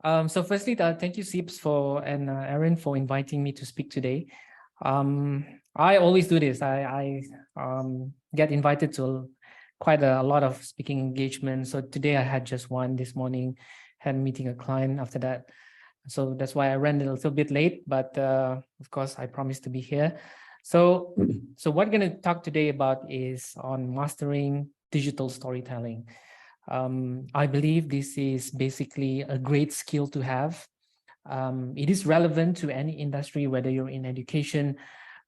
So firstly, thank you, Sips, and Aaron for inviting me to speak today. I always do this. I get invited to quite a lot of speaking engagements. So today I had just one this morning, had a meeting a client after that. So that's why I ran a little bit late, but of course I promised to be here. So what we're going to talk today about is on mastering digital storytelling. I believe this is basically a great skill to have. It is relevant to any industry, whether you're in education,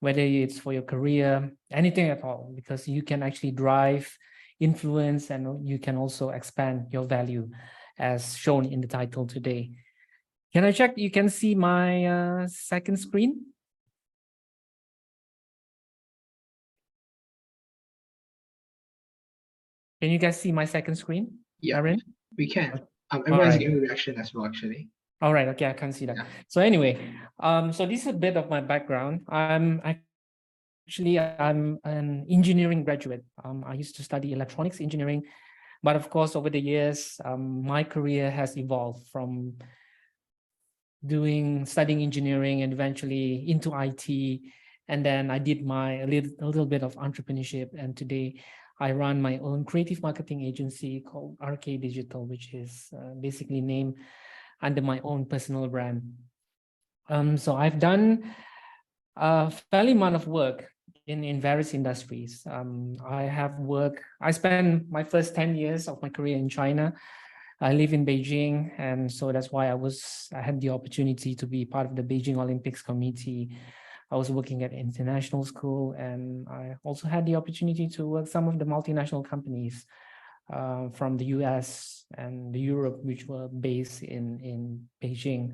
whether it's for your career, anything at all, because you can actually drive influence and you can also expand your value as shown in the title today. Can I check? You can see my second screen? Can you guys see my second screen? Yeah, Aaron? we can. All Everyone's right. giving a reaction as well, actually. All right. Okay, I can see that. Yeah. So anyway, so this is a bit of my background. I'm an engineering graduate. I used to study electronics engineering, but of course, over the years, my career has evolved from studying engineering and eventually into IT. And then I did a little bit of entrepreneurship. And today I run my own creative marketing agency called Ker Digital, which is basically named under my own personal brand. So I've done a fairly amount of work in various industries. I spent my first 10 years of my career in China. I live in Beijing, and so that's why I had the opportunity to be part of the Beijing Olympics Committee. I was working at international school, and I also had the opportunity to work some of the multinational companies from the US and Europe, which were based in Beijing.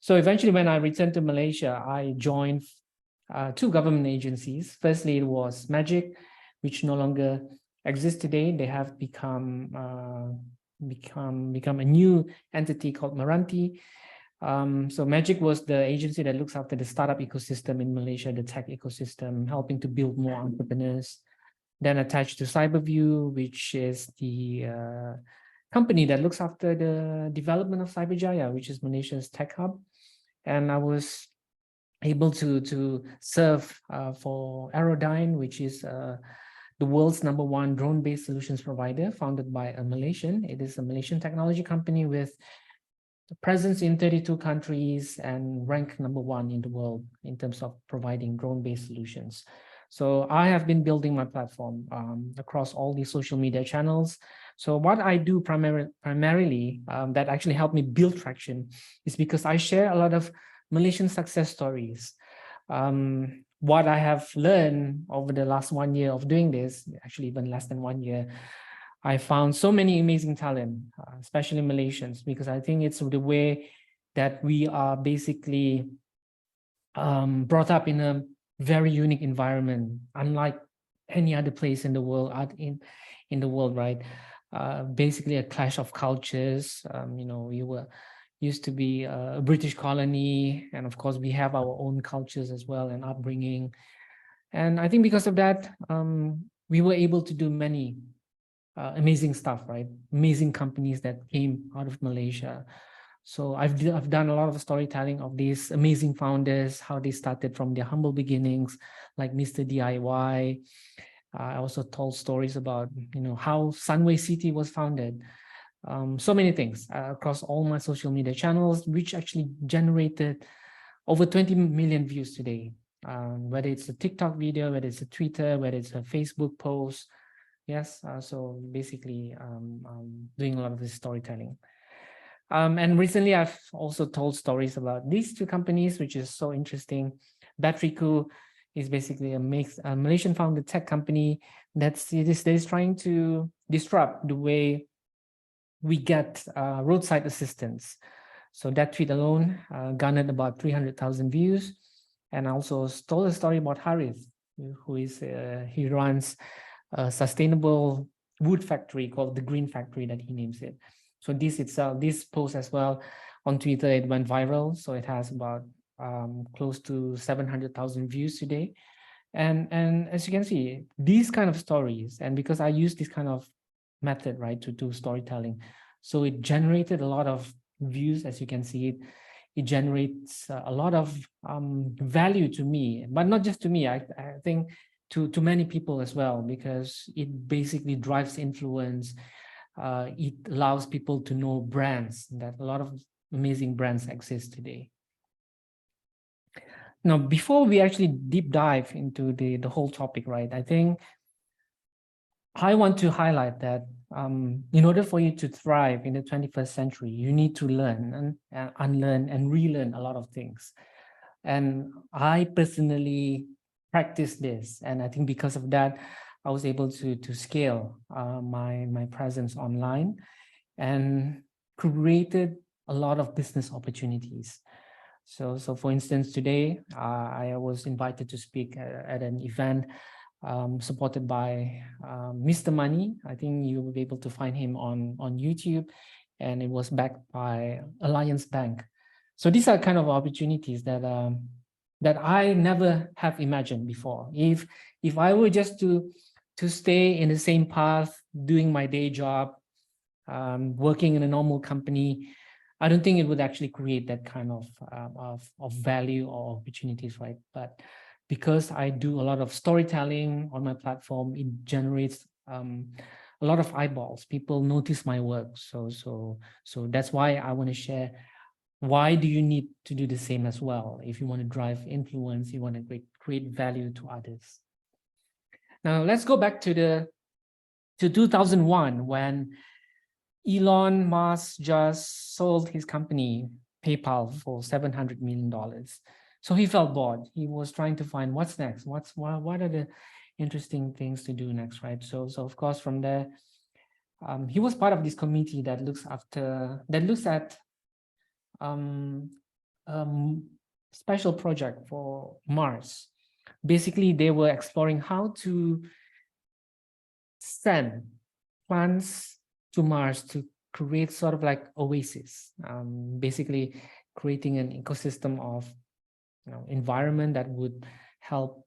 So eventually, when I returned to Malaysia, I joined two government agencies. Firstly, it was Magic, which no longer exists today. They have become a new entity called Meranti. So Magic was the agency that looks after the startup ecosystem in Malaysia, the tech ecosystem, helping to build more entrepreneurs. Then attached to Cyberview, which is the company that looks after the development of Cyberjaya, which is Malaysia's tech hub. And I was able to serve for Aerodyne, which is the world's #1 drone-based solutions provider, founded by a Malaysian. It is a Malaysian technology company with a presence in 32 countries and ranked #1 in the world in terms of providing drone-based solutions. So I have been building my platform across all these social media channels. So what I do primarily that actually helped me build traction is because I share a lot of Malaysian success stories. What I have learned over the last 1 year of doing this, actually even less than 1 year, I found so many amazing talent, especially Malaysians, because I think it's the way that we are basically brought up in a very unique environment, unlike any other place in the world, in the world, right? Basically a clash of cultures. We used to be a British colony, and of course we have our own cultures as well and upbringing. And I think because of that, we were able to do many amazing stuff, right? Amazing companies that came out of Malaysia. So I've done a lot of storytelling of these amazing founders, how they started from their humble beginnings, like Mr. DIY. I also told stories about how Sunway City was founded. So many things across all my social media channels, which actually generated over 20 million views today. Whether it's a TikTok video, whether it's a Twitter, whether it's a Facebook post. Yes, so basically doing a lot of this storytelling. And recently I've also told stories about these two companies, which is so interesting. Batriku is basically a Malaysian founded tech company that is trying to disrupt the way we get roadside assistance. So that tweet alone garnered about 300,000 views. And I also told a story about Harith, who is he runs a sustainable wood factory called the Green Factory, that he names it. So this post as well on Twitter, it went viral. So it has about close to 700,000 views today. And as you can see, these kind of stories, and because I use this kind of method, right, to do storytelling, so it generated a lot of views. As you can see, it generates a lot of value to me, but not just to me. I think to many people as well, because it basically drives influence. It allows people to know brands, that a lot of amazing brands exist today. Now, before we actually deep dive into the whole topic, right, I think I want to highlight that in order for you to thrive in the 21st century, you need to learn and unlearn and relearn a lot of things. And I personally practice this. And I think because of that, I was able to scale my presence online and created a lot of business opportunities. So for instance, today I was invited to speak at an event supported by Mr. Money. I think you will be able to find him on YouTube, and it was backed by Alliance Bank. So these are kind of opportunities that that I never have imagined before. If I were just to stay in the same path, doing my day job, working in a normal company, I don't think it would actually create that kind of value or opportunities, right? But because I do a lot of storytelling on my platform, it generates a lot of eyeballs. People notice my work. So that's why I want to share. Why do you need to do the same as well? If you want to drive influence, you want to create value to others. Now let's go back to 2001, when Elon Musk just sold his company, PayPal, for $700 million. So he felt bored. He was trying to find what's next. What are the interesting things to do next, right? So of course, from there, he was part of this committee that looks at special project for Mars. Basically, they were exploring how to send plants to Mars to create sort of like oasis, basically creating an ecosystem of environment that would help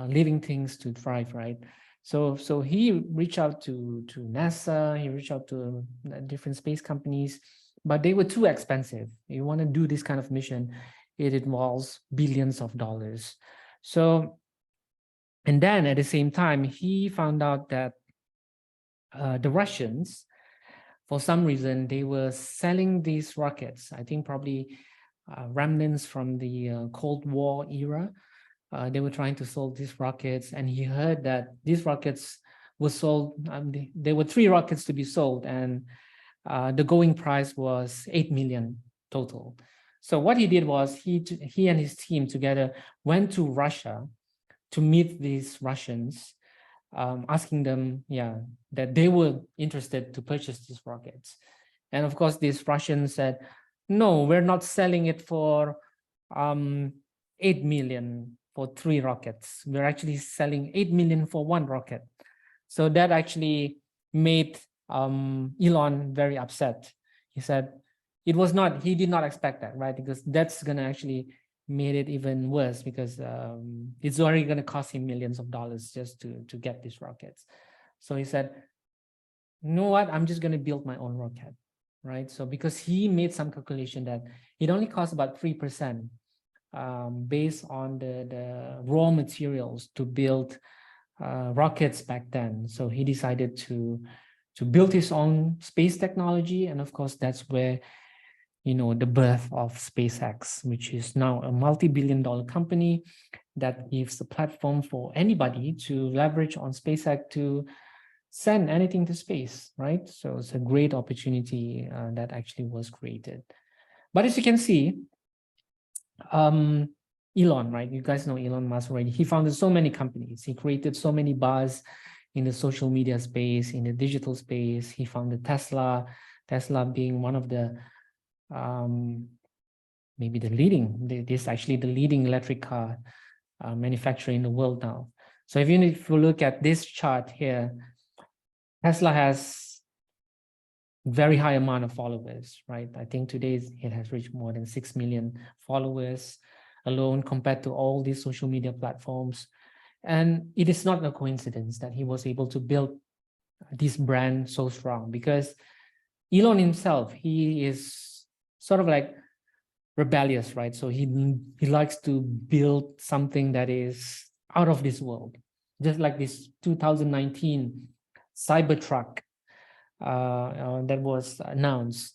living things to thrive, right? So he reached out to NASA, he reached out to different space companies, but they were too expensive. You want to do this kind of mission, it involves billions of dollars. So, and then at the same time, he found out that the Russians, for some reason, they were selling these rockets. I think probably remnants from the Cold War era. They were trying to sell these rockets, and he heard that these rockets were sold. There were 3 rockets to be sold, and the going price was 8 million total. So what he did was he and his team together went to Russia to meet these Russians, asking them, that they were interested to purchase these rockets. And of course, these Russians said, no, we're not selling it for 8 million for 3 rockets. We're actually selling 8 million for 1 rocket. So that actually made Elon very upset. He said he did not expect that, right? Because that's gonna actually made it even worse, because it's already going to cost him millions of dollars just to get these rockets. So he said, you know what, I'm just going to build my own rocket, right? So because he made some calculation that it only costs about 3% based on the raw materials to build rockets back then. So he decided to build his own space technology. And of course, that's where the birth of SpaceX, which is now a multi-billion-dollar company that gives a platform for anybody to leverage on SpaceX to send anything to space, right? So it's a great opportunity that actually was created. But as you can see, Elon, right? You guys know Elon Musk already. He founded so many companies. He created so many buzz in the social media space, in the digital space. He founded Tesla being one of the maybe the leading electric car manufacturer in the world now. So if you look at this chart here, Tesla has very high amount of followers, right? I think today it has reached more than 6 million followers alone, compared to all these social media platforms. And it is not a coincidence that he was able to build this brand so strong, because Elon himself, he is sort of like rebellious, right? So he likes to build something that is out of this world, just like this 2019 Cybertruck that was announced.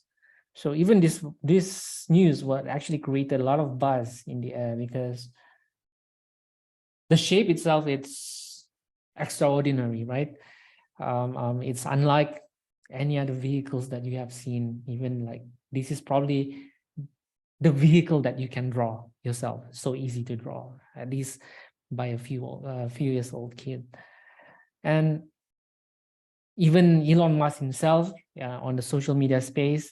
So even this news what actually created a lot of buzz in the air, because the shape itself, it's extraordinary, right? It's unlike any other vehicles that you have seen. Even like this is probably the vehicle that you can draw yourself. So easy to draw, at least by a few years old kid. And even Elon Musk himself on the social media space,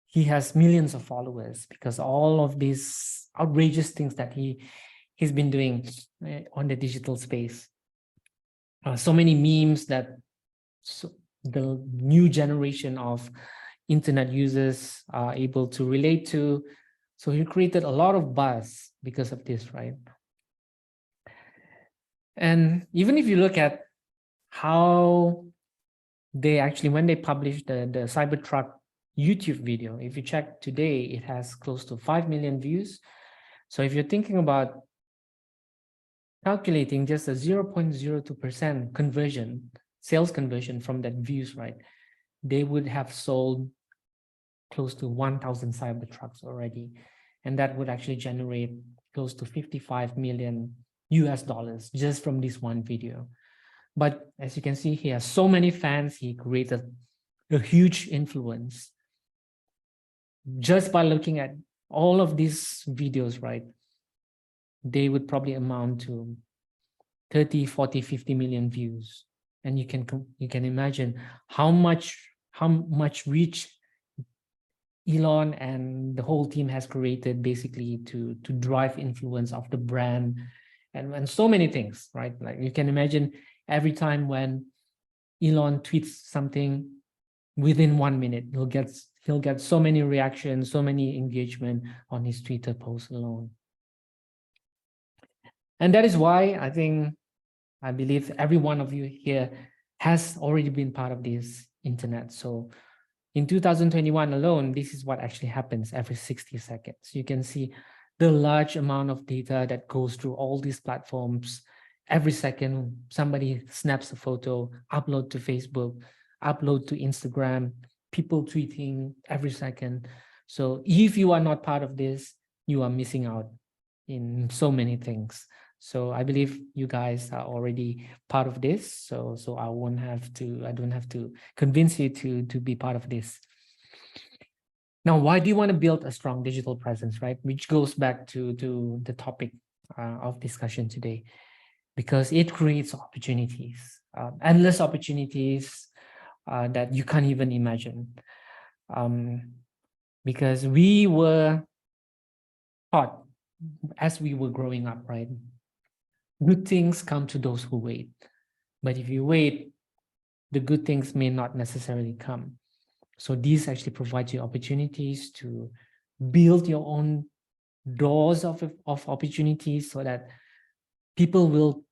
he has millions of followers because all of these outrageous things that he's been doing on the digital space. So many memes that the new generation of internet users are able to relate to. So he created a lot of buzz because of this, right? And even if you look at how they actually, when they published the Cybertruck YouTube video, if you check today, it has close to 5 million views. So if you're thinking about calculating just a 0.02% conversion, sales conversion from that views, right? They would have sold close to 1,000 Cybertrucks already. And that would actually generate close to 55 million US dollars just from this one video. But as you can see, he has so many fans. He created a huge influence just by looking at all of these videos, right? They would probably amount to 30, 40, 50 million views. And you can imagine how much reach Elon and the whole team has created basically to drive influence of the brand and so many things, right? Like you can imagine every time when Elon tweets something, within 1 minute, he'll get so many reactions, so many engagement on his Twitter post alone. And that is why I believe every one of you here has already been part of this internet. So in 2021 alone, this is what actually happens every 60 seconds. You can see the large amount of data that goes through all these platforms. Every second, somebody snaps a photo, upload to Facebook, upload to Instagram, people tweeting every second. So if you are not part of this, you are missing out in so many things. So I believe you guys are already part of this. So I don't have to convince you to be part of this. Now, why do you want to build a strong digital presence, right? Which goes back to the topic of discussion today, because it creates opportunities, endless opportunities that you can't even imagine. Because we were taught as we were growing up, right? Good things come to those who wait. But if you wait, the good things may not necessarily come. So these actually provide you opportunities to build your own doors of opportunities so that people will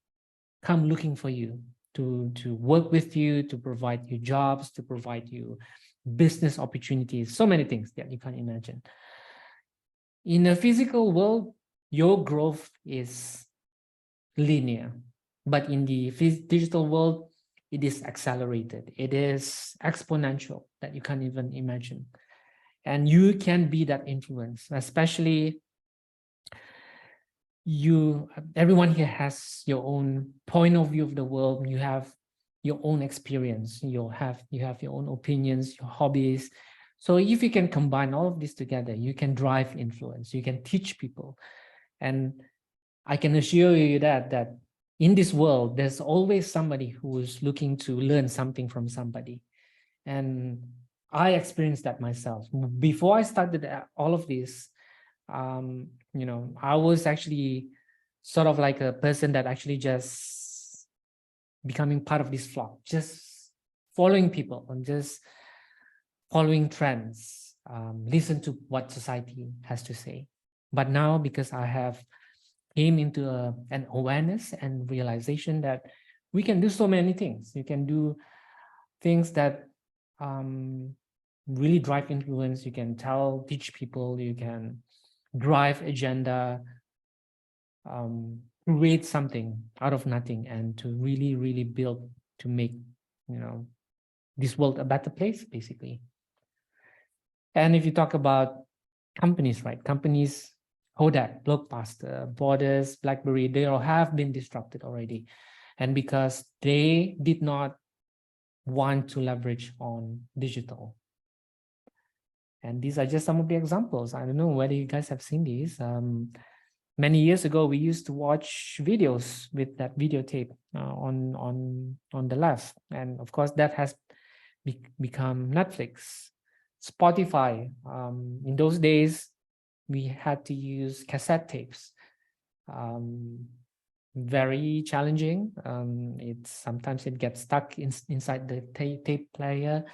come looking for you to work with you, to provide you jobs, to provide you business opportunities, so many things that you can't imagine. In the physical world, your growth is linear, but in the digital world, it is accelerated. It is exponential that you can't even imagine. And you can be that influence, especially everyone here has your own point of view of the world. You have your own experience. You have your own opinions, your hobbies. So if you can combine all of this together, you can drive influence. You can teach people. And I can assure you that in this world, there's always somebody who is looking to learn something from somebody. And I experienced that myself. Before I started all of this, I was actually sort of like a person that actually just becoming part of this flock, just following people and just following trends, listen to what society has to say. But now, because I have came into an awareness and realization that we can do so many things. You can do things that really drive influence. You can teach people, you can drive agenda, create something out of nothing, and to really, really build to make, this world a better place, basically. And if you talk about companies, right? Companies, Kodak, Blockbuster, Borders, BlackBerry, they all have been disrupted already. And because they did not want to leverage on digital. And these are just some of the examples. I don't know whether you guys have seen these. Many years ago, we used to watch videos with that videotape on the left. And of course, that has become Netflix, Spotify. In those days, we had to use cassette tapes. Very challenging. Sometimes it gets stuck inside the tape player.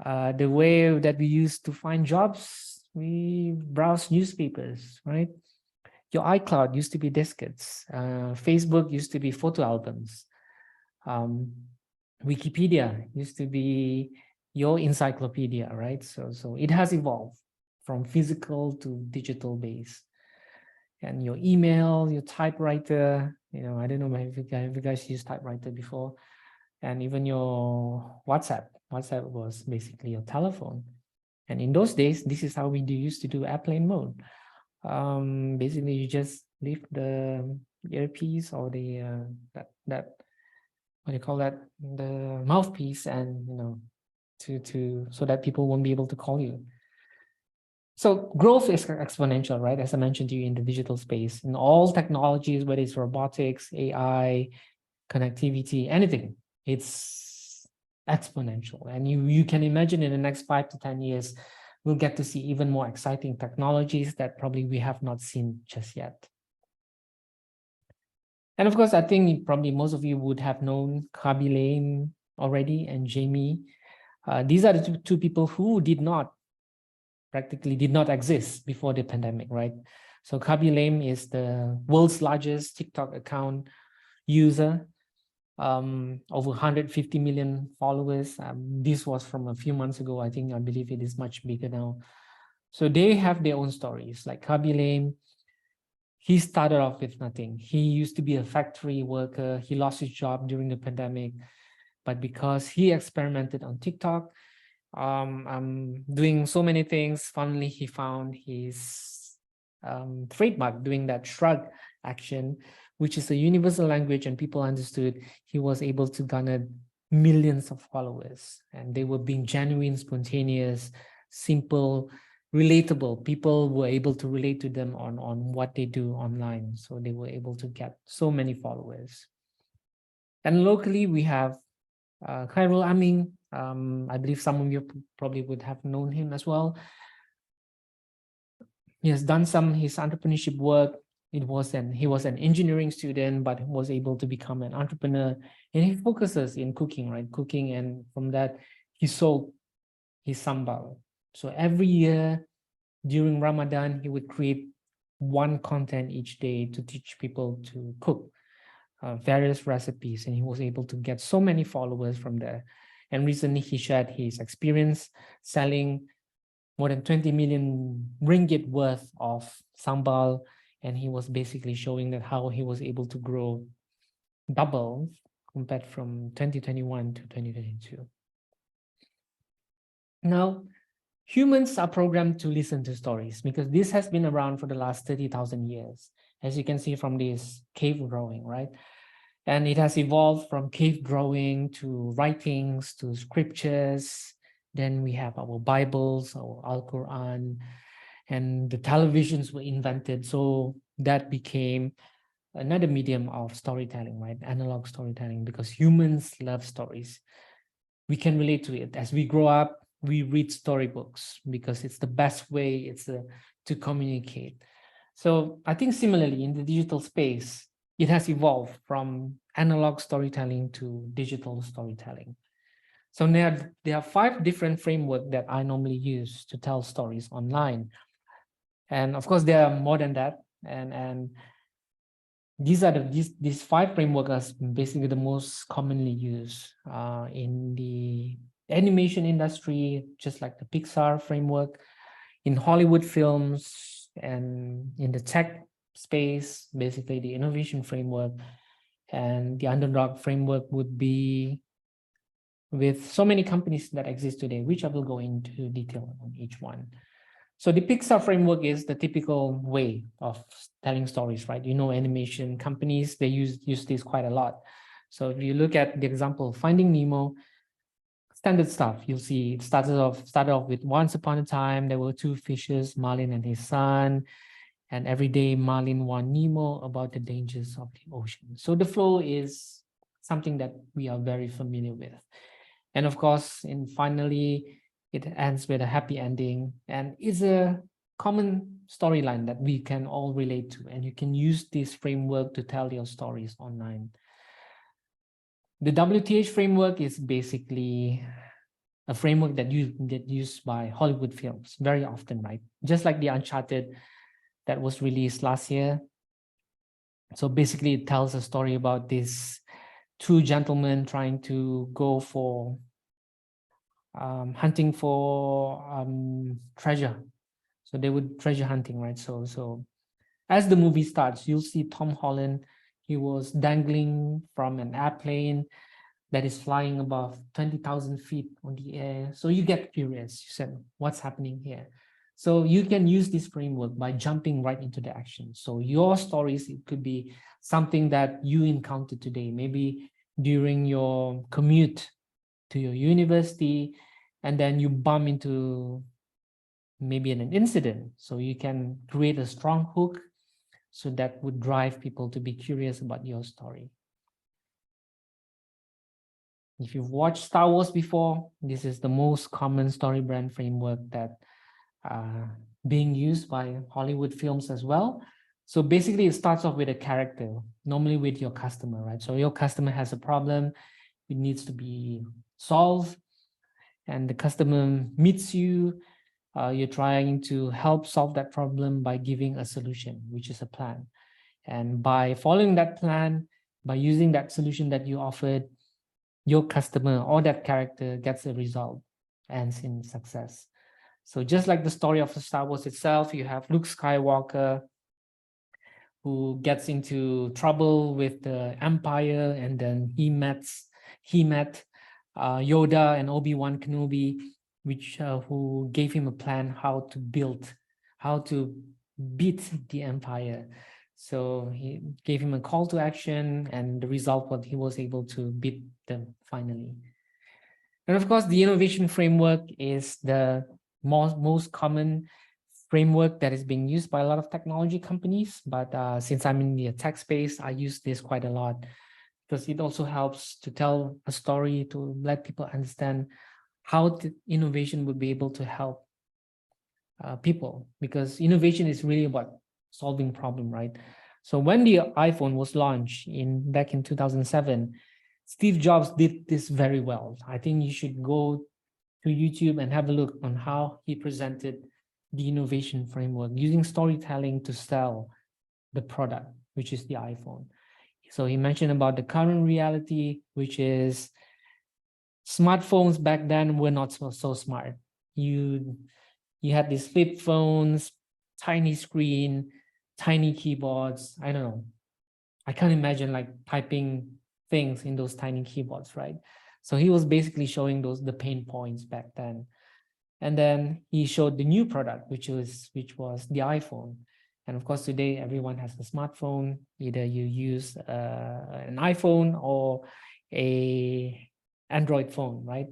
The way that we used to find jobs, we browse newspapers, right? Your iCloud used to be diskettes. Facebook used to be photo albums. Wikipedia used to be your encyclopedia, right? So it has evolved from physical to digital base. And your email, your typewriter, I don't know if you guys used typewriter before, and even your WhatsApp was basically your telephone. And in those days, this is how we used to do airplane mode. Basically, you just leave the earpiece or the that what do you call that, the mouthpiece, and so that people won't be able to call you. So growth is exponential, right? As I mentioned to you, in the digital space, in all technologies, whether it's robotics, AI, connectivity, anything, it's exponential. And you can imagine in the next 5 to 10 years, we'll get to see even more exciting technologies that probably we have not seen just yet. And of course, I think probably most of you would have known Khaby Lame already, and Jamie. These are the two people who practically did not exist before the pandemic, right? So Khaby Lame is the world's largest TikTok account user, over 150 million followers. This was from a few months ago. I believe it is much bigger now. So they have their own stories. Like Khaby Lame, he started off with nothing. He used to be a factory worker. He lost his job during the pandemic, but because he experimented on TikTok, doing so many things, finally he found his trademark, doing that shrug action, which is a universal language, and people understood. He was able to garner millions of followers, and they were being genuine, spontaneous, simple, relatable. People were able to relate to them on what they do online, so they were able to get so many followers. And locally, we have Khairul Aming. I believe some of you probably would have known him as well. He has done his entrepreneurship work. He was an engineering student, but was able to become an entrepreneur. And he focuses in cooking, right? Cooking, and from that, he sold his sambal. So every year during Ramadan, he would create one content each day to teach people to cook various recipes, and he was able to get so many followers from there. And recently he shared his experience selling more than 20 million ringgit worth of sambal, and he was basically showing that how he was able to grow double compared from 2021 to 2022. Now, humans are programmed to listen to stories because this has been around for the last 30,000 years, as you can see from this cave drawing, right? And it has evolved from cave drawing to writings to scriptures. Then we have our Bibles, our Al-Quran, and the televisions were invented. So that became another medium of storytelling, right? Analog storytelling, because humans love stories. We can relate to it. As we grow up, we read storybooks because it's the best way to communicate. So I think similarly in the digital space, it has evolved from analog storytelling to digital storytelling. So there are 5 different frameworks that I normally use to tell stories online. And of course, there are more than that. And these 5 frameworks are basically the most commonly used in the animation industry, just like the Pixar framework, in Hollywood films, and in the tech space, basically the innovation framework. And the underdog framework would be with so many companies that exist today, which I will go into detail on each one. So the Pixar framework is the typical way of telling stories, right? You know, animation companies, they use this quite a lot. So if you look at the example, Finding Nemo, standard stuff, you'll see it started off with once upon a time, there were two fishes, Marlin and his son, and every day Marlin warned Nemo about the dangers of the ocean. So the flow is something that we are very familiar with. And of course, finally, it ends with a happy ending, and is a common storyline that we can all relate to, and you can use this framework to tell your stories online. The WTH framework is basically a framework that used by Hollywood films very often, right? Just like the Uncharted that was released last year. So basically, it tells a story about these two gentlemen trying to go for hunting for treasure. So they would treasure hunting, right? So as the movie starts, you'll see Tom Holland. He was dangling from an airplane that is flying above 20,000 feet on the air. So you get curious. You said, what's happening here? So you can use this framework by jumping right into the action. So your stories, it could be something that you encountered today, maybe during your commute to your university, and then you bump into maybe an incident. So you can create a strong hook so that would drive people to be curious about your story. If you've watched Star Wars before, this is the most common story brand framework that being used by Hollywood films as well. So basically, it starts off with a character, normally with your customer, right? So your customer has a problem, it needs to be solved, and the customer meets you. You're trying to help solve that problem by giving a solution, which is a plan. And by following that plan, by using that solution that you offered, your customer or that character gets a result, ends in success. So just like the story of Star Wars itself, you have Luke Skywalker, who gets into trouble with the Empire, and then he met Yoda and Obi-Wan Kenobi, who gave him a plan how to beat the Empire. So he gave him a call to action, and the result was he was able to beat them finally. And of course, the innovation framework is the most common framework that is being used by a lot of technology companies. But since I'm in the tech space, I use this quite a lot because it also helps to tell a story, to let people understand how the innovation would be able to help people, because innovation is really about solving problem, right? So when the iPhone was launched back in 2007, Steve Jobs did this very well. I think you should go to YouTube and have a look on how he presented the innovation framework using storytelling to sell the product, which is the iPhone. So he mentioned about the current reality, which is smartphones back then were not so smart. You had these flip phones, tiny screen, tiny keyboards. I don't know. I can't imagine like typing things in those tiny keyboards, right? So he was basically showing the pain points back then. And then he showed the new product, which was the iPhone. And of course, today everyone has a smartphone. Either you use an iPhone or a Android phone, right?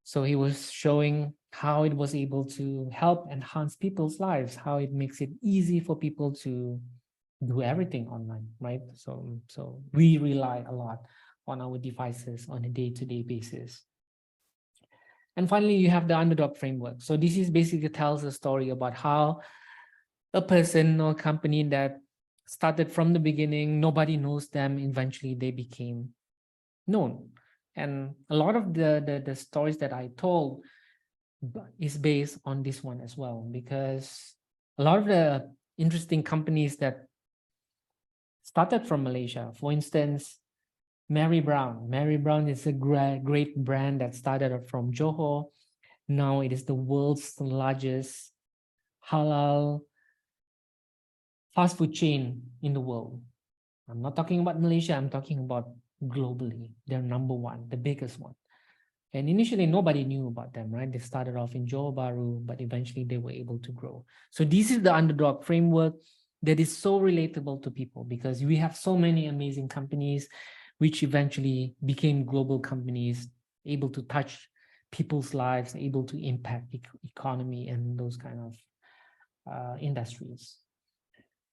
So he was showing how it was able to help enhance people's lives, how it makes it easy for people to do everything online, right? So we rely a lot on our devices on a day-to-day basis. And finally, you have the underdog framework. So this is basically tells a story about how a person or company that started from the beginning, nobody knows them, eventually they became known. And a lot of the stories that I told is based on this one as well, because a lot of the interesting companies that started from Malaysia, for instance, Mary Brown. Mary Brown is a great brand that started up from Johor. Now it is the world's largest halal fast food chain in the world. I'm not talking about Malaysia, I'm talking about globally. They're number one, the biggest one. And initially, nobody knew about them, right? They started off in Johor Bahru, but eventually they were able to grow. So this is the underdog framework that is so relatable to people, because we have so many amazing companies which eventually became global companies, able to touch people's lives, able to impact the economy and those kind of industries.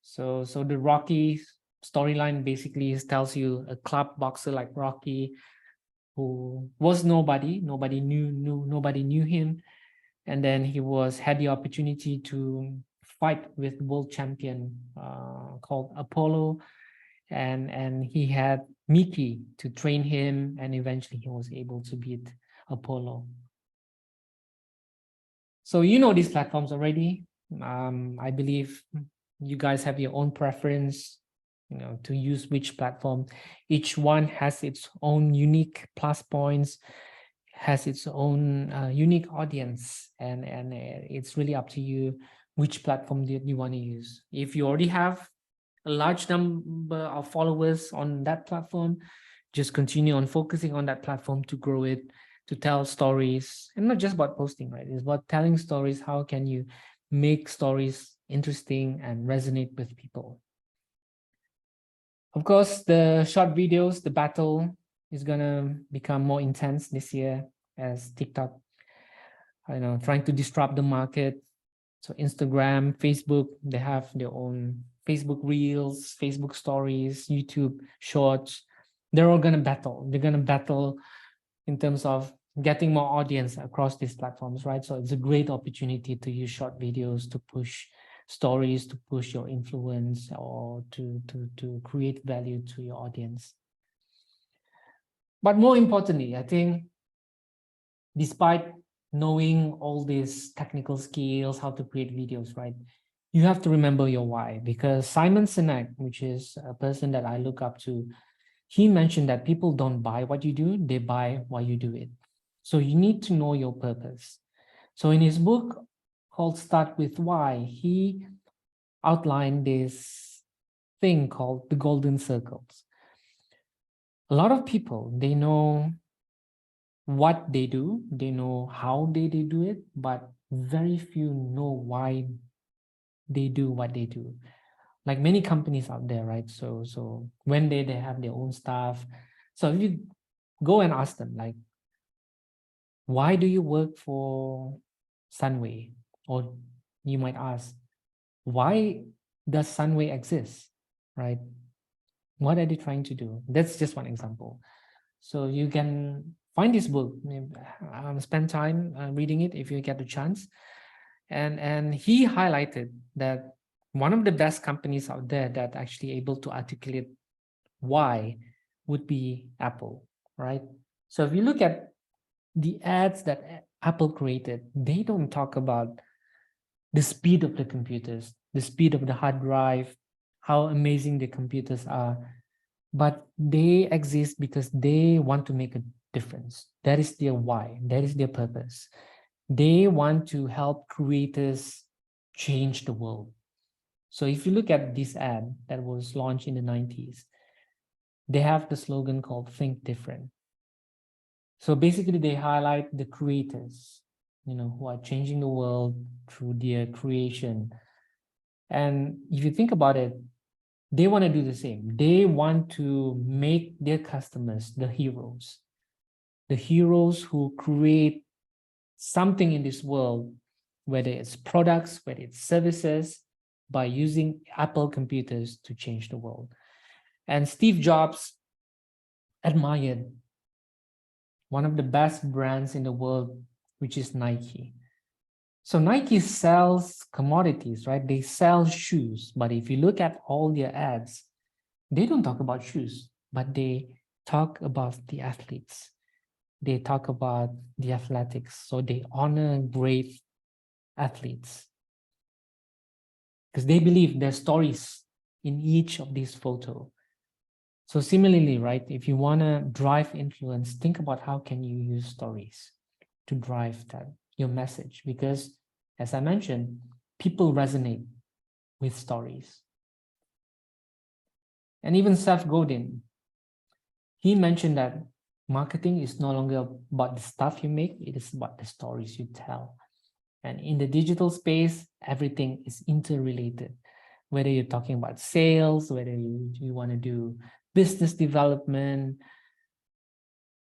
So the Rocky storyline basically tells you a club boxer like Rocky, who was nobody knew him, and then he had the opportunity to fight with world champion called Apollo, and he had Mickey to train him, and eventually he was able to beat Apollo. So you know these platforms already. I believe you guys have your own preference, to use which platform. Each one has its own unique plus points, has its own unique audience, and it's really up to you which platform that you want to use. If you already have a large number of followers on that platform, just continue on focusing on that platform to grow it, to tell stories, and not just about posting, right? It's about telling stories. How can you make stories interesting and resonate with people? Of course, the short videos, the battle is gonna become more intense this year as TikTok, trying to disrupt the market. So Instagram, Facebook, they have their own Facebook Reels, Facebook Stories, YouTube Shorts. They're all gonna battle. They're gonna battle in terms of getting more audience across these platforms, right? So it's a great opportunity to use short videos to push stories, to push your influence, or to create value to your audience. But more importantly, I think, despite knowing all these technical skills, how to create videos, right, you have to remember your why. Because Simon Sinek, which is a person that I look up to, he mentioned that people don't buy what you do, they buy why you do it. So you need to know your purpose. So in his book called Start With Why, he outlined this thing called the golden circles. A lot of people, they know what they do, they know how they do it, but very few know why they do what they do. Like many companies out there, right? So when they have their own staff, so if you go and ask them, like, why do you work for Sunway? Or you might ask, why does Sunway exist, right? What are they trying to do? That's just one example. So you can find this book, spend time reading it if you get the chance. And he highlighted that one of the best companies out there that actually able to articulate why would be Apple, right? So if you look at the ads that Apple created, they don't talk about the speed of the computers, the speed of the hard drive, how amazing the computers are, but they exist because they want to make a difference. That is their why, that is their purpose. They want to help creators change the world. So if you look at this ad that was launched in the 90s, they have the slogan called Think Different. So basically they highlight the creators, who are changing the world through their creation. And if you think about it, they want to do the same. They want to make their customers the heroes who create something in this world, whether it's products, whether it's services, by using Apple computers to change the world. And Steve Jobs admired one of the best brands in the world, which is Nike. So Nike sells commodities, right? They sell shoes, but if you look at all their ads, they don't talk about shoes, but they talk about the athletes. They talk about the athletics. So they honor great athletes because they believe there's stories in each of these photos. So similarly, right, if you want to drive influence, think about how can you use stories to drive that your message, because as I mentioned, people resonate with stories. And even Seth Godin, he mentioned that marketing is no longer about the stuff you make, it is about the stories you tell. And in the digital space, everything is interrelated. Whether you're talking about sales, whether you want to do business development,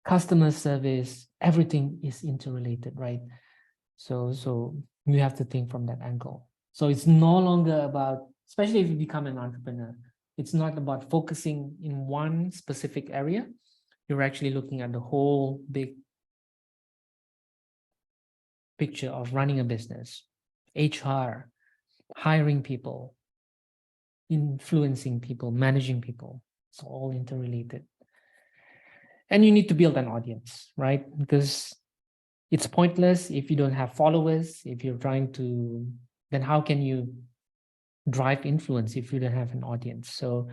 customer service, everything is interrelated, right? So you have to think from that angle. So it's no longer about, especially if you become an entrepreneur, it's not about focusing in one specific area. You're actually looking at the whole big picture of running a business, HR, hiring people, influencing people, managing people. It's all interrelated. And you need to build an audience, right? Because it's pointless if you don't have followers, if you're trying to, then how can you drive influence if you don't have an audience? So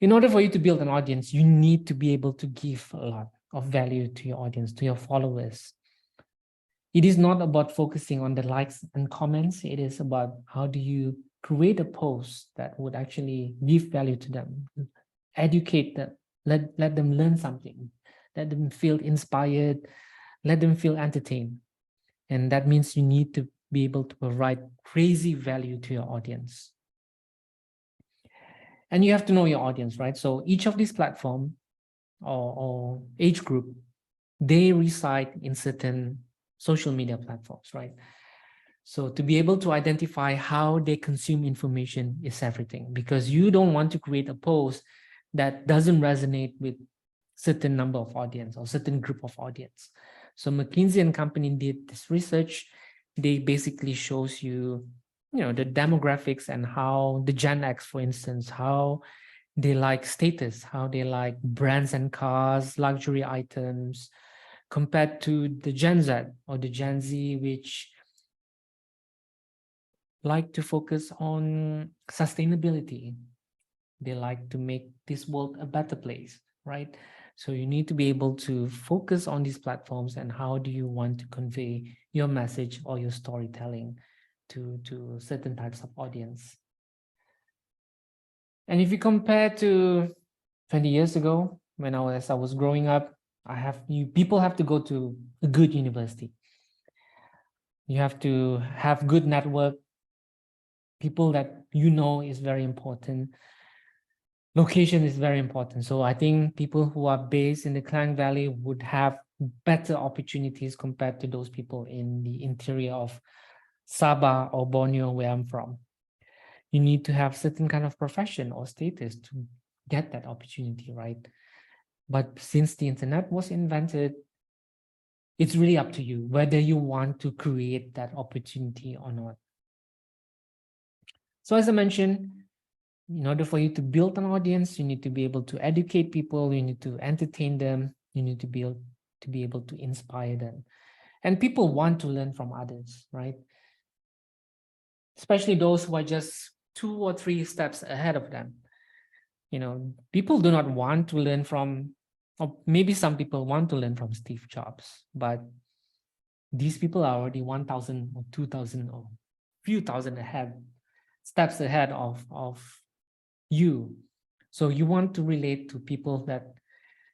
in order for you to build an audience, you need to be able to give a lot of value to your audience, to your followers. It is not about focusing on the likes and comments. It is about how do you create a post that would actually give value to them, educate them, let them learn something, let them feel inspired, let them feel entertained. And that means you need to be able to provide crazy value to your audience. And you have to know your audience, right? So each of these platforms or age group, they reside in certain social media platforms, right? So to be able to identify how they consume information is everything, because you don't want to create a post that doesn't resonate with certain number of audience or certain group of audience. So McKinsey and Company did this research. They basically shows you, the demographics and how the Gen X, for instance, how they like status, how they like brands and cars, luxury items, compared to the Gen Z or the Gen Z, which like to focus on sustainability. They like to make this world a better place, right? So you need to be able to focus on these platforms and how do you want to convey your message or your storytelling to certain types of audience. And if you compare to 20 years ago, when I was growing up, people have to go to a good university. You have to have good network. People that is very important. Location is very important. So I think people who are based in the Klang Valley would have better opportunities compared to those people in the interior of Sabah or Borneo, where I'm from. You need to have certain kind of profession or status to get that opportunity, right? But since the internet was invented, it's really up to you whether you want to create that opportunity or not. So as I mentioned, in order for you to build an audience, you need to be able to educate people, you need to entertain them, you need to be able to inspire them. And people want to learn from others, right? Especially those who are just 2 or 3 steps ahead of them. People do not want to learn from, or maybe some people want to learn from Steve Jobs, but these people are already 1,000 or 2,000 or few thousand steps ahead of you. So you want to relate to people, that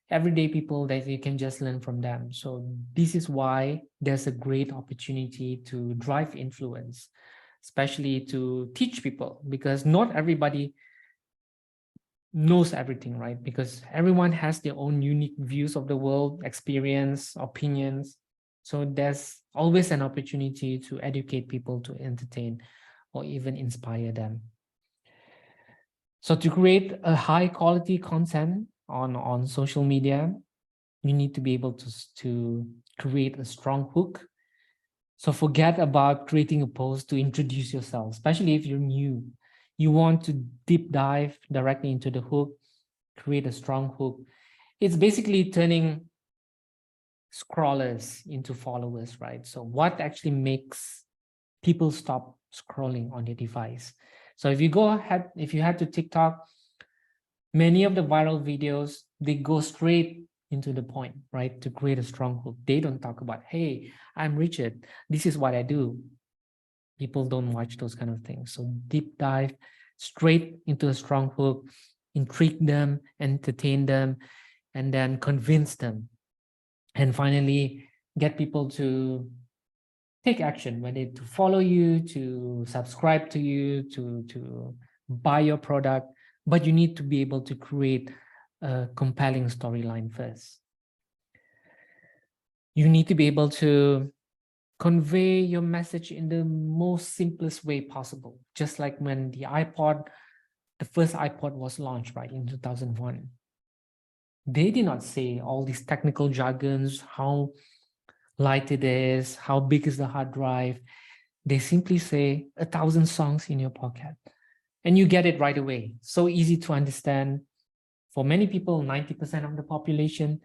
everyday people that you can just learn from them. So this is why there's a great opportunity to drive influence, especially to teach people, because not everybody knows everything, right? Because everyone has their own unique views of the world, experience, opinions. So there's always an opportunity to educate people, to entertain, or even inspire them. So to create a high quality content on social media, you need to be able to create a strong hook. So forget about creating a post to introduce yourself, especially if you're new. You want to deep dive directly into the hook, create a strong hook. It's basically turning scrollers into followers, right? So what actually makes people stop scrolling on your device? So if you head to TikTok, Many of the viral videos, they go straight into the point, right? To create a strong hook. They don't talk about, hey, I'm Richard. This is what I do. People don't watch those kind of things. So deep dive straight into a strong hook, intrigue them, entertain them, and then convince them. And finally, get people to take action, whether to follow you, to subscribe to you, to buy your product. But you need to be able to create a compelling storyline first. You need to be able to convey your message in the most simplest way possible. Just like when the first iPod was launched, right, in 2001. They did not say all these technical jargons, how light it is, how big is the hard drive. They simply say 1,000 songs in your pocket and you get it right away. So easy to understand. For many people, 90% of the population,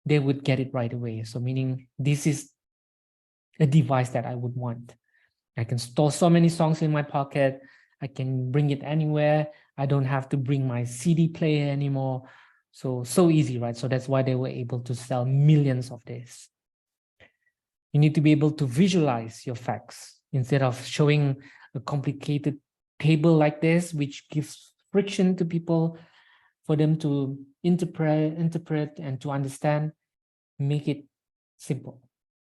they would get it right away. So meaning this is a device that I would want. I can store so many songs in my pocket. I can bring it anywhere. I don't have to bring my CD player anymore. So easy, right? So that's why they were able to sell millions of this. You need to be able to visualize your facts instead of showing a complicated table like this, which gives friction to people for them to interpret and to understand. Make it simple,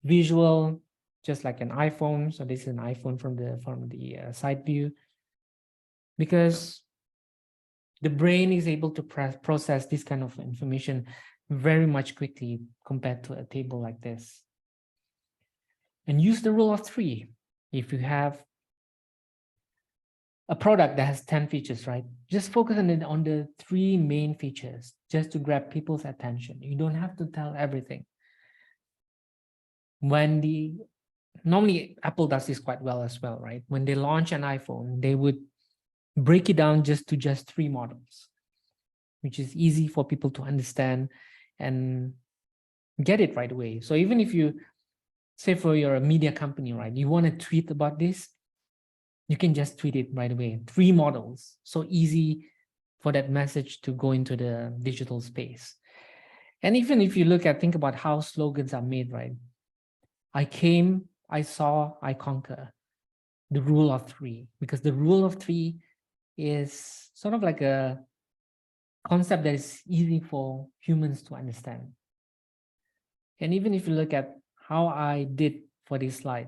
visual, just like an iPhone. So this is an iPhone from the side view, because the brain is able to process this kind of information very much quickly compared to a table like this. And use the rule of 3. If you have a product that has 10 features, right? Just focus on the 3 main features just to grab people's attention. You don't have to tell everything. Normally Apple does this quite well as well, right? When they launch an iPhone, they would break it down just 3 models, which is easy for people to understand and get it right away. So even if you say for you're a media company, right, you want to tweet about this, you can just tweet it right away. 3 models, so easy for that message to go into the digital space. And even if you think about how slogans are made, right? I came, I saw, I conquer. The rule of 3, because the rule of 3 is sort of like a concept that is easy for humans to understand. And even if you look at how I did for this slide,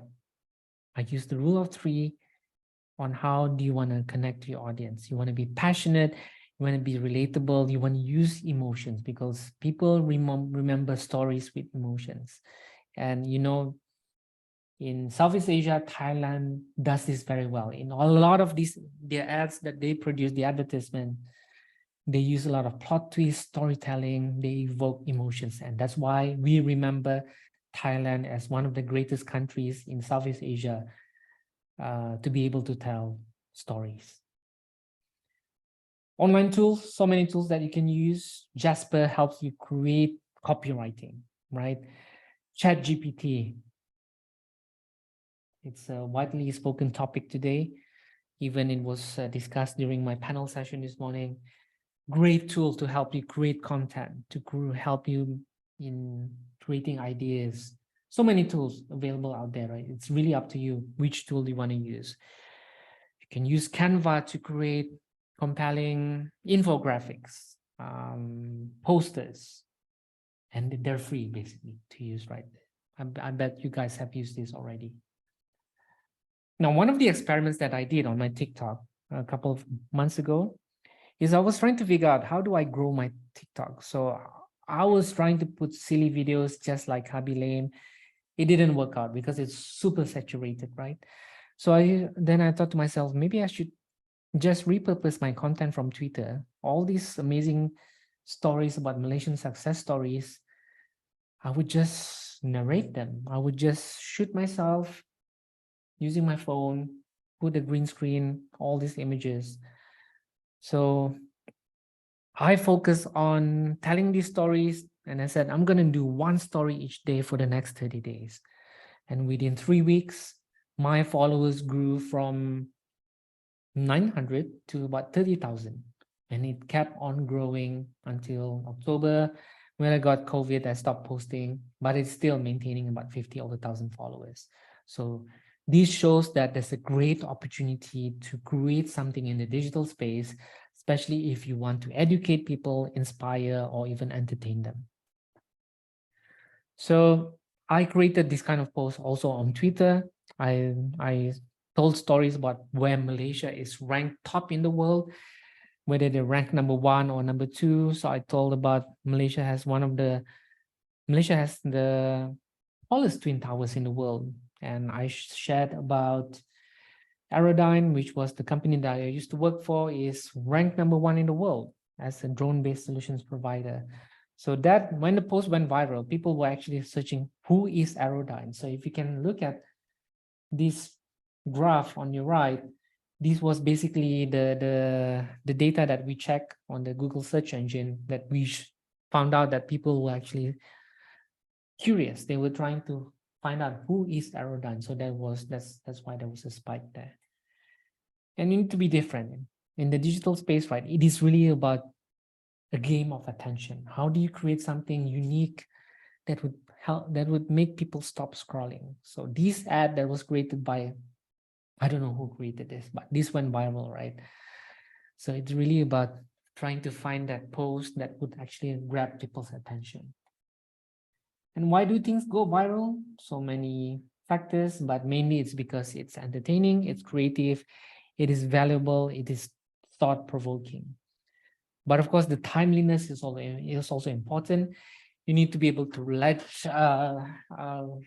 I used the rule of 3 on how do you want to connect to your audience. You want to be passionate, you want to be relatable, you want to use emotions, because people remember stories with emotions. And in Southeast Asia, Thailand does this very well. In a lot of their ads that they produce, the advertisement, they use a lot of plot twist, storytelling, they evoke emotions. And that's why we remember Thailand as one of the greatest countries in Southeast Asia to be able to tell stories. Online tools, so many tools that you can use. Jasper helps you create copywriting, right? ChatGPT, it's a widely spoken topic today. Even it was discussed during my panel session this morning. Great tool to help you create content, to help you in creating ideas. So many tools available out there, right? It's really up to you which tool you want to use. You can use Canva to create compelling infographics, posters, and they're free basically to use, right? I bet you guys have used this already. Now, one of the experiments that I did on my TikTok a couple of months ago is I was trying to figure out how do I grow my TikTok. So I was trying to put silly videos just like Hubby Lane. It didn't work out because it's super saturated, right? So then I thought to myself, maybe I should just repurpose my content from Twitter. All these amazing stories about Malaysian success stories, I would just narrate them. I would just shoot myself using my phone, put a green screen, all these images. So I focus on telling these stories, and I said, I'm going to do 1 story each day for the next 30 days. And within 3 weeks, my followers grew from 900 to about 30,000. And it kept on growing until October. When I got COVID, I stopped posting, but it's still maintaining about 50 over 1,000 followers. So this shows that there's a great opportunity to create something in the digital space, especially if you want to educate people, inspire, or even entertain them. So I created this kind of post also on Twitter. I told stories about where Malaysia is ranked top in the world, whether they rank number 1 or number 2. So I told about Malaysia has the tallest twin towers in the world. And I shared about Aerodyne, which was the company that I used to work for, is ranked number 1 in the world as a drone-based solutions provider. So that when the post went viral, people were actually searching who is Aerodyne. So if you can look at this graph on your right, this was basically the data that we check on the Google search engine, that we found out that people were actually curious. They were trying to find out who is Aerodyne. So that's why there was a spike there. And you need to be different in the digital space, right? It is really about a game of attention. How do you create something unique that would help, that would make people stop scrolling? So this ad that was created by, I don't know who created this, but this went viral, right? So it's really about trying to find that post that would actually grab people's attention. And why do things go viral? So many factors, but mainly it's because it's entertaining, it's creative, it is valuable, it is thought-provoking. But of course, the timeliness is also important. You need to be able to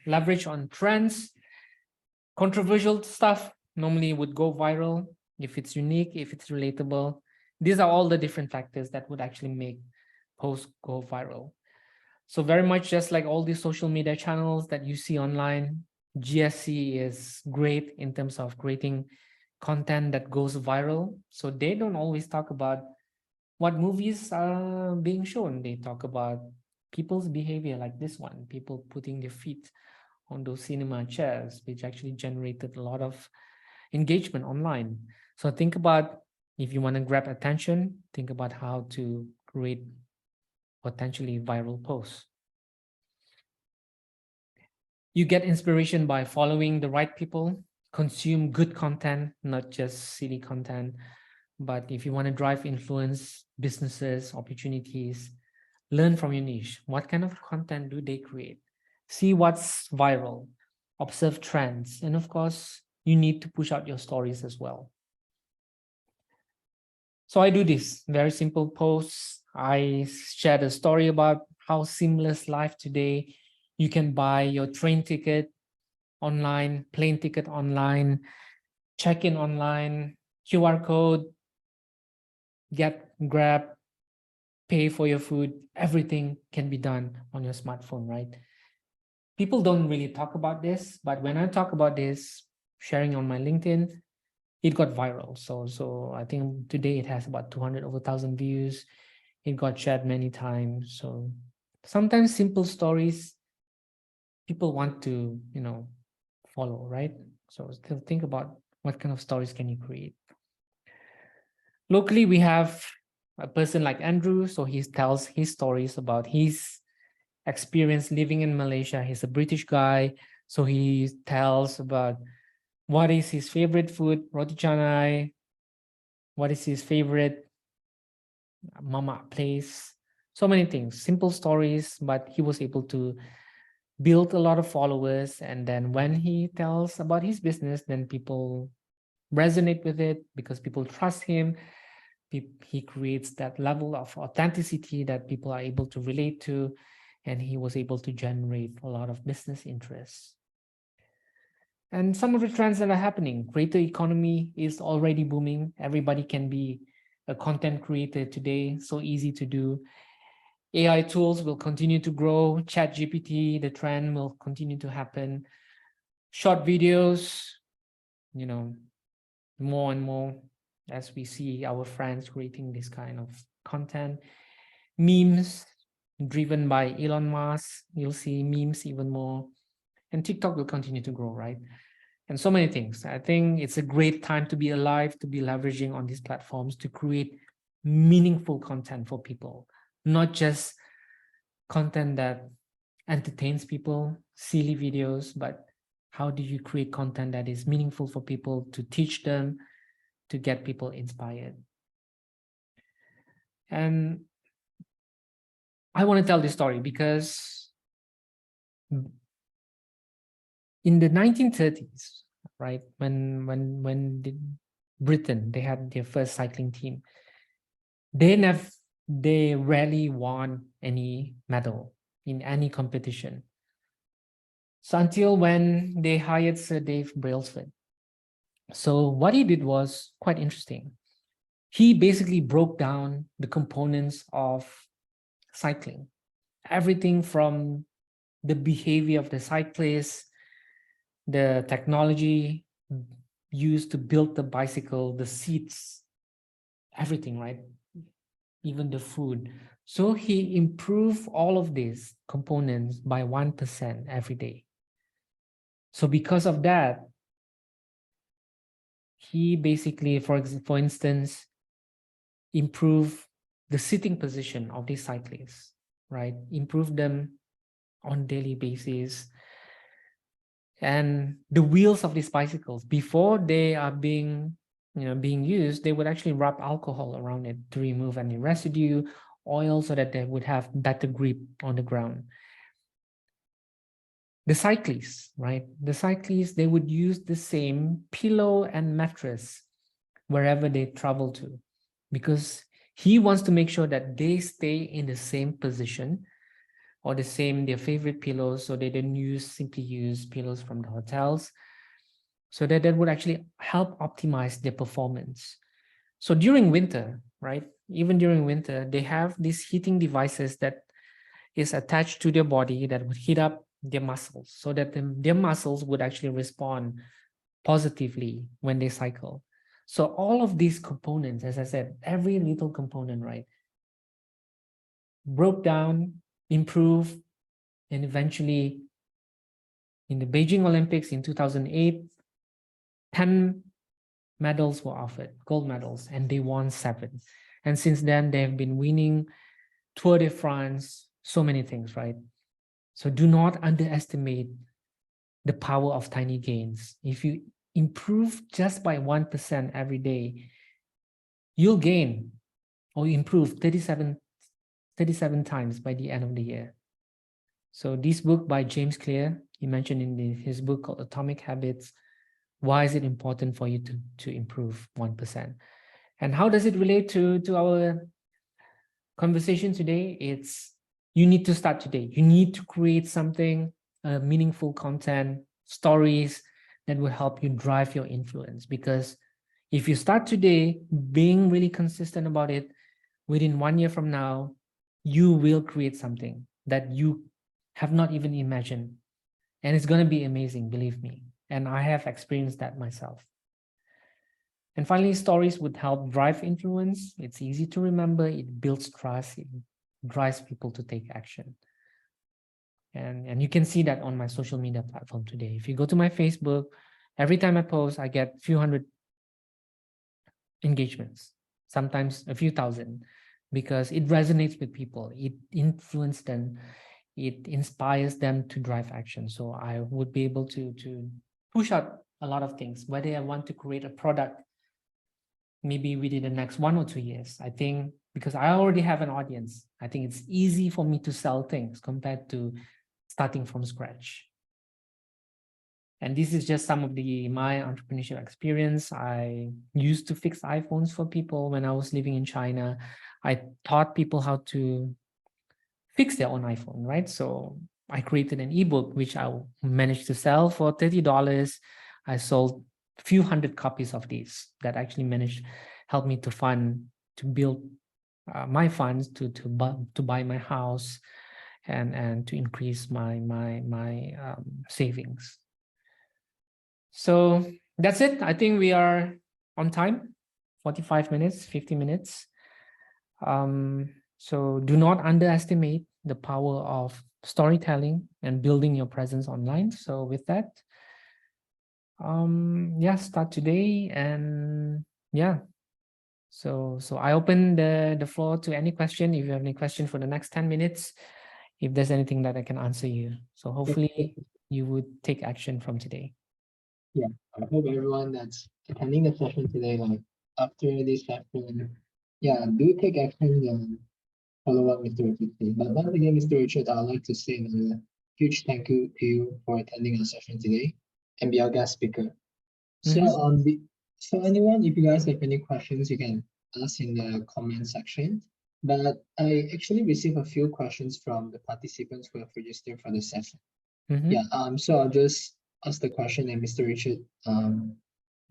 leverage on trends. Controversial stuff normally would go viral if it's unique, if it's relatable. These are all the different factors that would actually make posts go viral. So very much just like all these social media channels that you see online, GSC is great in terms of creating content that goes viral. So they don't always talk about what movies are being shown. They talk about people's behavior, like this one, people putting their feet on those cinema chairs, which actually generated a lot of engagement online. So think about, if you want to grab attention, think about how to create potentially viral posts. You get inspiration by following the right people, consume good content, not just silly content. But if you want to drive influence, businesses, opportunities, learn from your niche. What kind of content do they create? See what's viral, observe trends, and of course, you need to push out your stories as well. So I do this very simple posts. I shared a story about how seamless life today. You can buy your train ticket online, plane ticket online, check-in online, QR code, grab, pay for your food. Everything can be done on your smartphone, right? People don't really talk about this, but when I talk about this, sharing on my LinkedIn, it got viral. So I think today it has about 200 over 1,000 views. It got shared many times. So sometimes simple stories, people want to, follow, right? So still think about what kind of stories can you create. Locally, we have a person like Andrew. So he tells his stories about his experience living in Malaysia. He's a British guy. So he tells about what is his favorite food, roti canai, what is his favorite mama place, so many things, simple stories, but he was able to build a lot of followers. And then when he tells about his business, then people resonate with it because people trust him. He creates that level of authenticity that people are able to relate to, and he was able to generate a lot of business interests. And some of the trends that are happening, creator economy is already booming. Everybody can be a content creator today, so easy to do. AI tools will continue to grow. ChatGPT, the trend will continue to happen. Short videos, more and more as we see our friends creating this kind of content. Memes driven by Elon Musk, you'll see memes even more. And TikTok will continue to grow, right? And so many things. I think it's a great time to be alive, to be leveraging on these platforms to create meaningful content for people, not just content that entertains people, silly videos, but how do you create content that is meaningful for people, to teach them, to get people inspired? And I want to tell this story because in the 1930s, right, when Britain, they had their first cycling team, they rarely won any medal in any competition. So until when they hired Sir Dave Brailsford. So what he did was quite interesting. He basically broke down the components of cycling, everything from the behavior of the cyclist, the technology used to build the bicycle, the seats, everything, right? Even the food. So he improved all of these components by 1% every day. So because of that, he basically, for instance, improve the sitting position of these cyclists, right? Improve them on daily basis. And the wheels of these bicycles, before they are being used, they would actually rub alcohol around it to remove any residue, oil, so that they would have better grip on the ground. The cyclists, right? The cyclists, they would use the same pillow and mattress wherever they travel to, because he wants to make sure that they stay in the same position or their favorite pillows, so they didn't simply use pillows from the hotels, so that would actually help optimize their performance. So during winter, right, even during winter, they have these heating devices that is attached to their body that would heat up their muscles, so that their muscles would actually respond positively when they cycle. So all of these components, as I said, every little component, right, broke down, improved, and eventually in the Beijing Olympics in 2008, 10 medals were offered, gold medals, and they won 7. And since then, they've been winning Tour de France, so many things, right? So do not underestimate the power of tiny gains. If you improve just by 1% every day, you'll gain or improve 37 times by the end of the year. So this book by James Clear, he mentioned in his book called Atomic Habits, why is it important for you to improve 1%? And how does it relate to our conversation today? It's, you need to start today. You need to create something, meaningful content, stories that will help you drive your influence. Because if you start today, being really consistent about it, within 1 year from now, you will create something that you have not even imagined. And it's going to be amazing, believe me. And I have experienced that myself. And finally, stories would help drive influence. It's easy to remember. It builds trust. It drives people to take action. And you can see that on my social media platform today. If you go to my Facebook, every time I post, I get a few hundred engagements, sometimes a few thousand, because it resonates with people. It influences them. It inspires them to drive action. So I would be able to push out a lot of things, whether I want to create a product maybe within the next 1 or 2 years. I think because I already have an audience, I think it's easy for me to sell things compared to starting from scratch. And this is just some of my entrepreneurship experience. I used to fix iPhones for people when I was living in China. I taught people how to fix their own iPhone, right? So I created an ebook, which I managed to sell for $30. I sold a few hundred copies of these that actually helped me to build my funds to buy my house and to increase my savings. So that's it. I think we are on time, 45 minutes, 50 minutes. So do not underestimate the power of storytelling and building your presence online. So with that, yeah, start today. And yeah, So I open the floor to any question. If you have any question for the next 10 minutes, if there's anything that I can answer you. So hopefully you would take action from today. Yeah, I hope everyone that's attending the session today, like after this session, yeah, do take action and follow what Mr. Richard said. But once again, Mr. Richard, I'd like to say a huge thank you to you for attending our session today and be our guest speaker. So, Mhm. so anyone, if you guys have any questions, you can ask in the comment section. But I actually received a few questions from the participants who have registered for the session. Mhm. Yeah, so I'll just ask the question and Mr. Richard,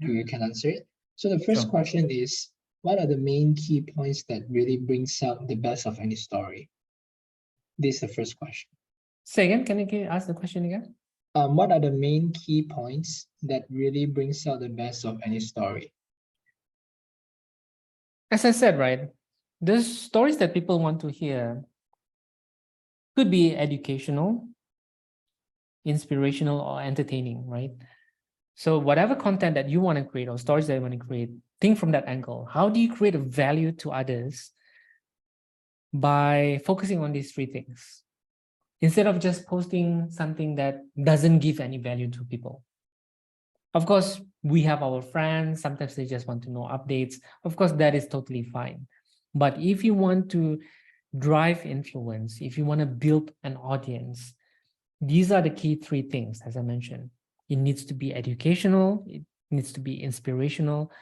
you can answer it. So the first Sure. question is, what are the main key points that really brings out the best of any story? This is the first question. Say again, can you ask the question again? What are the main key points that really brings out the best of any story? As I said, right, the stories that people want to hear could be educational, inspirational, or entertaining, right? So whatever content that you want to create or stories that you want to create, think from that angle. How do you create a value to others by focusing on these three things? Instead of just posting something that doesn't give any value to people. Of course, we have our friends, sometimes they just want to know updates. Of course, that is totally fine. But if you want to drive influence, if you want to build an audience, these are the key three things, as I mentioned. It needs to be educational, it needs to be inspirational,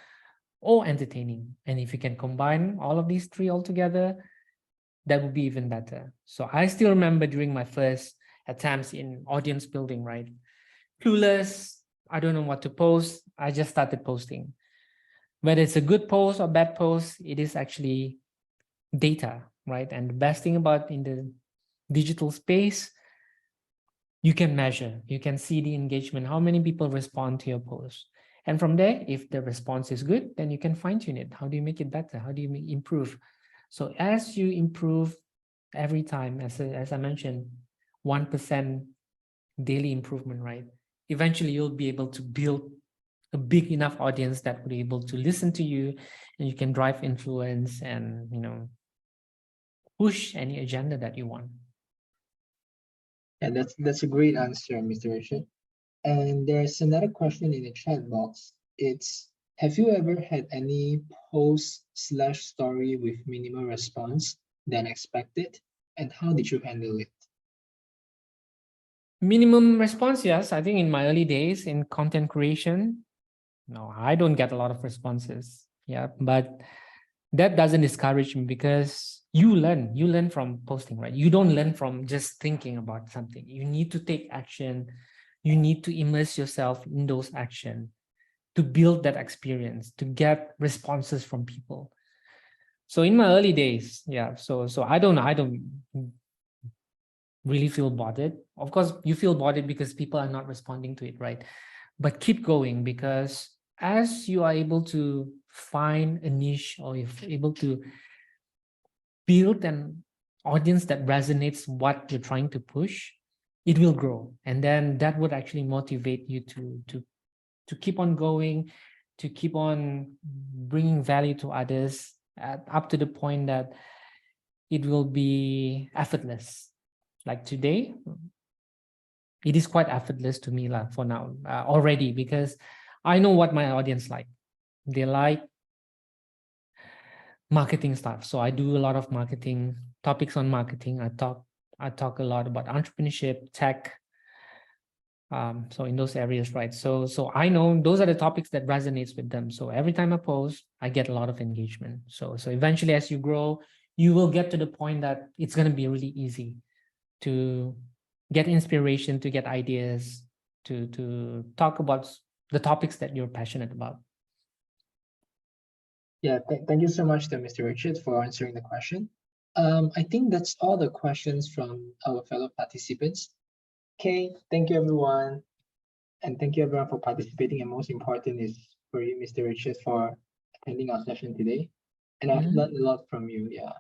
or entertaining. And if you can combine all of these three all together, that would be even better. So I still remember during my first attempts in audience building, right? Clueless, I don't know what to post. I just started posting. Whether it's a good post or bad post, it is actually data, right? And the best thing about in the digital space, you can measure, you can see the engagement, how many people respond to your post. And from there, if the response is good, then you can fine tune it. How do you make it better? How do you improve? So as you improve every time, as I mentioned, 1% daily improvement, right? Eventually you'll be able to build a big enough audience that will be able to listen to you, and you can drive influence and, push any agenda that you want. And that's a great answer, Mr. Richard. And there's another question in the chat box. It's, have you ever had any post/story with minimal response than expected? And how did you handle it? Minimum response, yes. I think in my early days in content creation, no, I don't get a lot of responses. Yeah, but that doesn't discourage me, because you learn from posting, right? You don't learn from just thinking about something. You need to take action. You need to immerse yourself in those action to build that experience, to get responses from people. So in my early days, yeah, so I don't really feel bothered. Of course, you feel bothered because people are not responding to it, right? But keep going, because as you are able to find a niche, or you're able to build an audience that resonates what you're trying to push, it will grow. And then that would actually motivate you to keep on going, to keep on bringing value to others, up to the point that it will be effortless. Like today, it is quite effortless to me for now, already, because I know what my audience like. They like marketing stuff. So I do a lot of marketing topics on marketing. I talk a lot about entrepreneurship, tech. So in those areas, right? So I know those are the topics that resonates with them. So every time I post, I get a lot of engagement. So eventually, as you grow, you will get to the point that it's going to be really easy to get inspiration, to get ideas, to talk about the topics that you're passionate about. Yeah, thank you so much to Mr. Richard for answering the question. I think that's all the questions from our fellow participants. Okay, thank you everyone. And thank you everyone for participating. And most important is for you, Mr. Richard, for attending our session today. And I've learned a lot from you. Yeah.